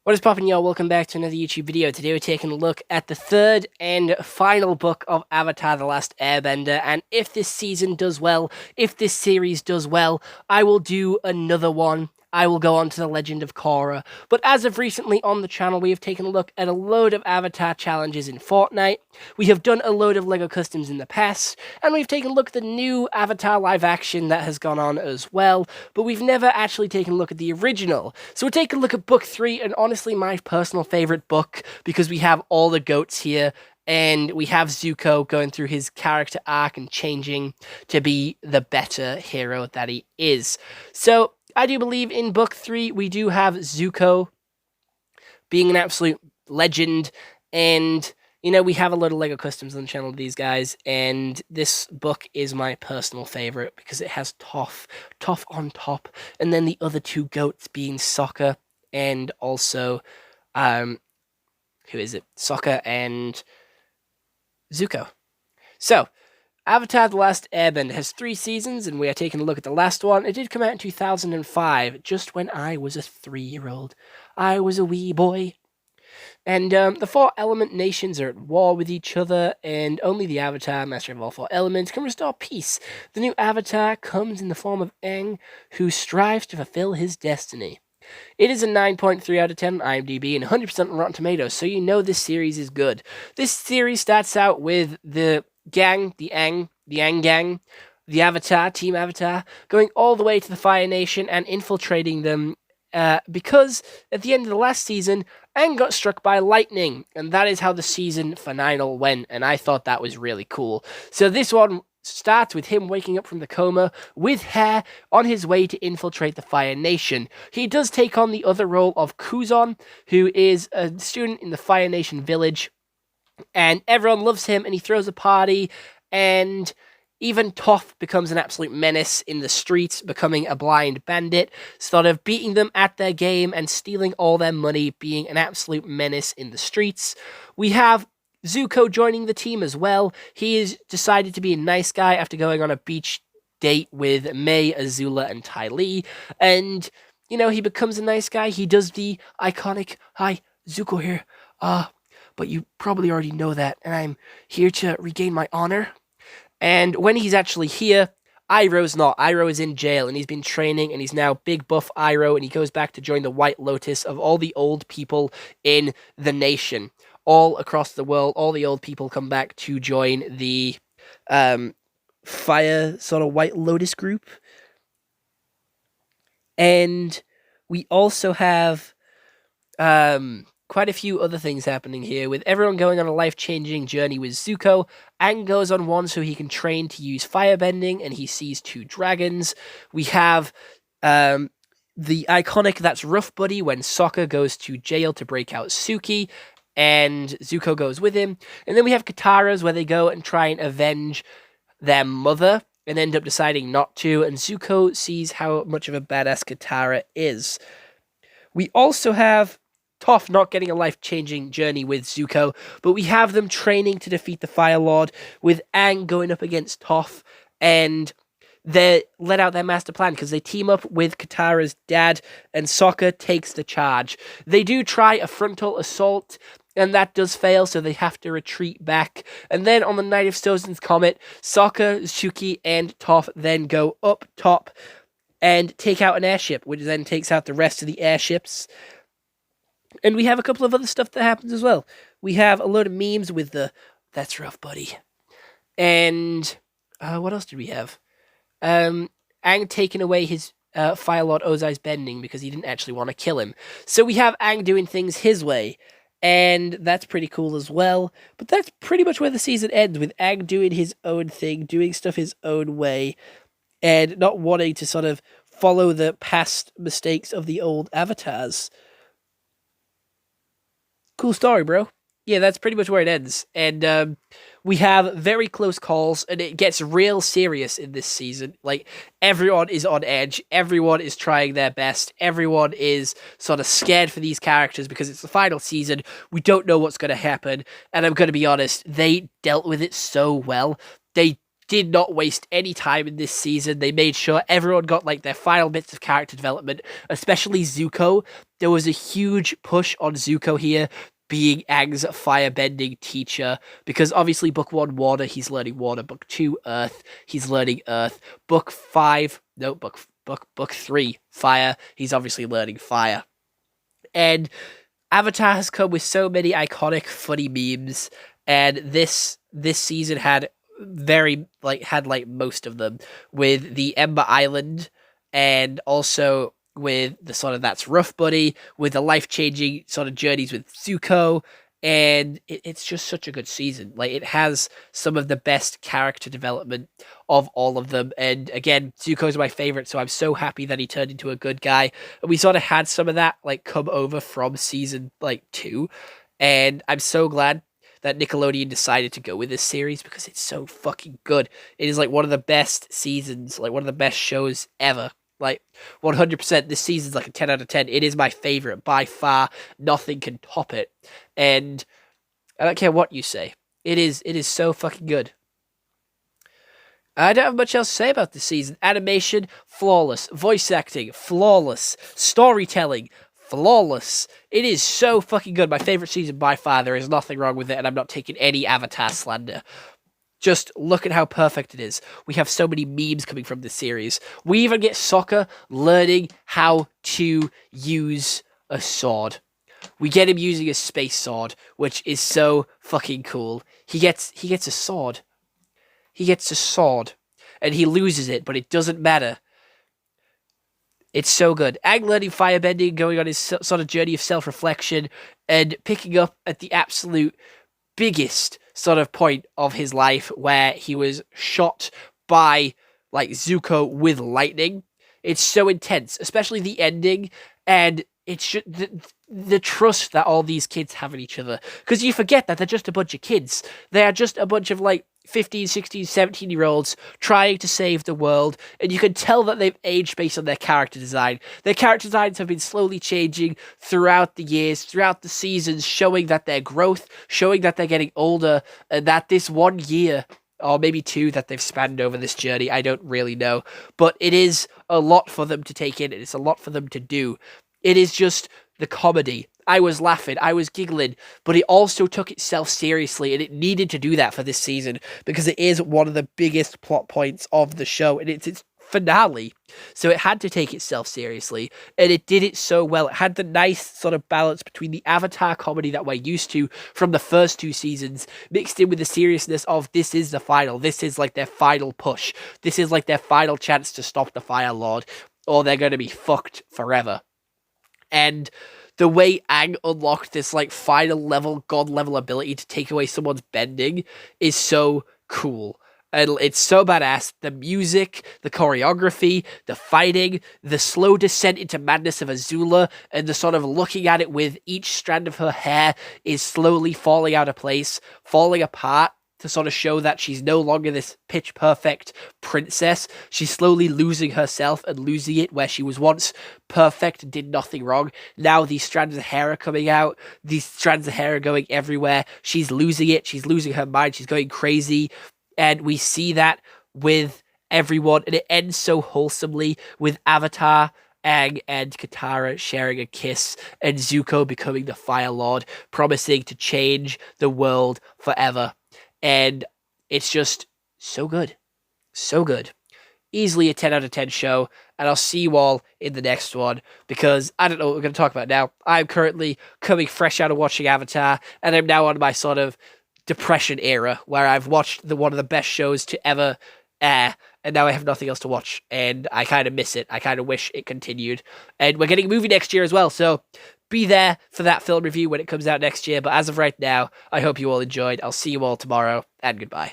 What is poppin', y'all? Welcome back to another YouTube video. Today we're taking a look at the third and final book of Avatar: The Last Airbender, and if this season does well, if this series does well, I will do another one. I will go on to the Legend of Korra. But as of recently on the channel, we have taken a look at a load of Avatar challenges in Fortnite. We have done a load of LEGO Customs in the past, and we've taken a look at the new Avatar live action that has gone on as well, but we've never actually taken a look at the original. So we're taking a look at book 3, and honestly my personal favorite book, because we have all the goats here, and we have Zuko going through his character arc and changing to be the better hero that he is. So I do believe in book 3 we do have Zuko being an absolute legend, and you know, we have a lot of LEGO Customs on the channel of these guys, and this book is my personal favorite because it has Toph on top, and then the other two goats being Sokka and also, who is it? Sokka and Zuko. So, Avatar: The Last Airbender has 3 seasons, and we are taking a look at the last one. It did come out in 2005, just when I was a 3-year-old. I was a wee boy. And the 4 element nations are at war with each other, and only the Avatar, master of all 4 elements, can restore peace. The new Avatar comes in the form of Aang, who strives to fulfill his destiny. It is a 9.3 out of 10 on IMDb and 100% on Rotten Tomatoes, so you know this series is good. This series starts out with the gang, the Aang gang, the Avatar, Team Avatar, going all the way to the Fire Nation and infiltrating them, because at the end of the last season, Aang got struck by lightning, and that is how the season finale went, and I thought that was really cool. So this one starts with him waking up from the coma with hair on his way to infiltrate the Fire Nation. He does take on the other role of Kuzon, who is a student in the Fire Nation village, and everyone loves him, and he throws a party, and even Toph becomes an absolute menace in the streets, becoming a blind bandit, sort of beating them at their game and stealing all their money, being an absolute menace in the streets. We have Zuko joining the team as well. He has decided to be a nice guy after going on a beach date with May, Azula, and Ty Lee, and, you know, he becomes a nice guy. He does the iconic, "Hi, Zuko here, but you probably already know that, and I'm here to regain my honor." And when he's actually here, Iroh's not. Iroh is in jail, and he's been training, and he's now big buff Iroh, and he goes back to join the White Lotus of all the old people in the nation. All across the world, all the old people come back to join the Fire sort of White Lotus group. And we also have quite a few other things happening here, with everyone going on a life-changing journey with Zuko. Aang goes on one so he can train to use firebending, and he sees 2 dragons. We have the iconic "That's Rough Buddy" when Sokka goes to jail to break out Suki, and Zuko goes with him. And then we have Katara's, where they go and try and avenge their mother, and end up deciding not to, and Zuko sees how much of a badass Katara is. We also have Toph not getting a life-changing journey with Zuko, but we have them training to defeat the Fire Lord, with Aang going up against Toph, and they let out their master plan because they team up with Katara's dad, and Sokka takes the charge. They do try a frontal assault, and that does fail, so they have to retreat back. And then on the night of Sozin's Comet, Sokka, Suki, and Toph then go up top and take out an airship, which then takes out the rest of the airships. And we have a couple of other stuff that happens as well. We have a load of memes with the "That's Rough Buddy." And what else did we have? Aang taking away his Fire Lord Ozai's bending because he didn't actually want to kill him. So we have Aang doing things his way, and that's pretty cool as well. But that's pretty much where the season ends, with Aang doing his own thing, doing stuff his own way, and not wanting to sort of follow the past mistakes of the old avatars. Cool story, bro. Yeah, that's pretty much where it ends. And we have very close calls, and it gets real serious in this season. Like, everyone is on edge. Everyone is trying their best. Everyone is sort of scared for these characters because it's the final season. We don't know what's going to happen. And I'm going to be honest, they dealt with it so well. They did not waste any time in this season. They made sure everyone got like their final bits of character development, especially Zuko. There was a huge push on Zuko here being Aang's firebending teacher, because obviously book 1 water, he's learning water. Book 2 earth, he's learning earth. Book 5, no, book 3 fire, he's obviously learning fire. And Avatar has come with so many iconic funny memes, and this season had most of them, with the Ember Island, and also with the sort of That's Rough Buddy, with the life-changing sort of journeys with Zuko, and it's just such a good season. Like, it has some of the best character development of all of them, and again, Zuko's my favorite, so I'm so happy that he turned into a good guy, and we sort of had some of that, like, come over from season, 2, and I'm so glad that Nickelodeon decided to go with this series, because it's so fucking good. It is, like, one of the best seasons, like, one of the best shows ever. Like, 100%, this season's like a 10 out of 10. It is my favorite by far. Nothing can top it. And I don't care what you say. It is so fucking good. I don't have much else to say about this season. Animation, flawless. Voice acting, flawless. Storytelling, flawless. It is so fucking good. My favorite season by far. There is nothing wrong with it, and I'm not taking any Avatar slander. Just look at how perfect it is. We have so many memes coming from this series. We even get Sokka learning how to use a sword. We get him using a space sword, which is so fucking cool. He gets a sword. He gets a sword. And he loses it, but it doesn't matter. It's so good. Aang learning firebending, going on his sort of journey of self-reflection, and picking up at the absolute biggest sort of point of his life, where he was shot by like Zuko with lightning. It's so intense, especially the ending, and it's just the trust that all these kids have in each other, because you forget that they're just a bunch of kids. They are just a bunch of like 15, 16, 17-year-olds trying to save the world, and you can tell that they've aged based on their character design. Their character designs have been slowly changing throughout the years, throughout the seasons, showing that their growth, showing that they're getting older, and that this 1 year, or maybe 2 that they've spanned over this journey, I don't really know, but it is a lot for them to take in, and it's a lot for them to do. It is just the comedy. I was laughing, I was giggling, but it also took itself seriously, and it needed to do that for this season, because it is one of the biggest plot points of the show, and it's its finale. So it had to take itself seriously, and it did it so well. It had the nice sort of balance between the Avatar comedy that we're used to from the first 2 seasons, mixed in with the seriousness of this is the final. This is like their final push. This is like their final chance to stop the Fire Lord, or they're going to be fucked forever. And the way Aang unlocked this like final level, god level ability to take away someone's bending is so cool. And it's so badass. The music, the choreography, the fighting, the slow descent into madness of Azula, and the sort of looking at it with each strand of her hair is slowly falling out of place, falling apart, to sort of show that she's no longer this pitch perfect princess. She's slowly losing herself and losing it where she was once perfect and did nothing wrong. Now these strands of hair are coming out. These strands of hair are going everywhere. She's losing it. She's losing her mind. She's going crazy. And we see that with everyone. And it ends so wholesomely with Avatar, Aang, and Katara sharing a kiss, and Zuko becoming the Fire Lord, promising to change the world forever. And it's just so good. So good. Easily a 10 out of 10 show. And I'll see you all in the next one, because I don't know what we're going to talk about now. I'm currently coming fresh out of watching Avatar, and I'm now on my sort of depression era, where I've watched one of the best shows to ever air, and now I have nothing else to watch, and I kind of miss it. I kind of wish it continued. And we're getting a movie next year as well, so be there for that film review when it comes out next year. But as of right now, I hope you all enjoyed. I'll see you all tomorrow, and goodbye.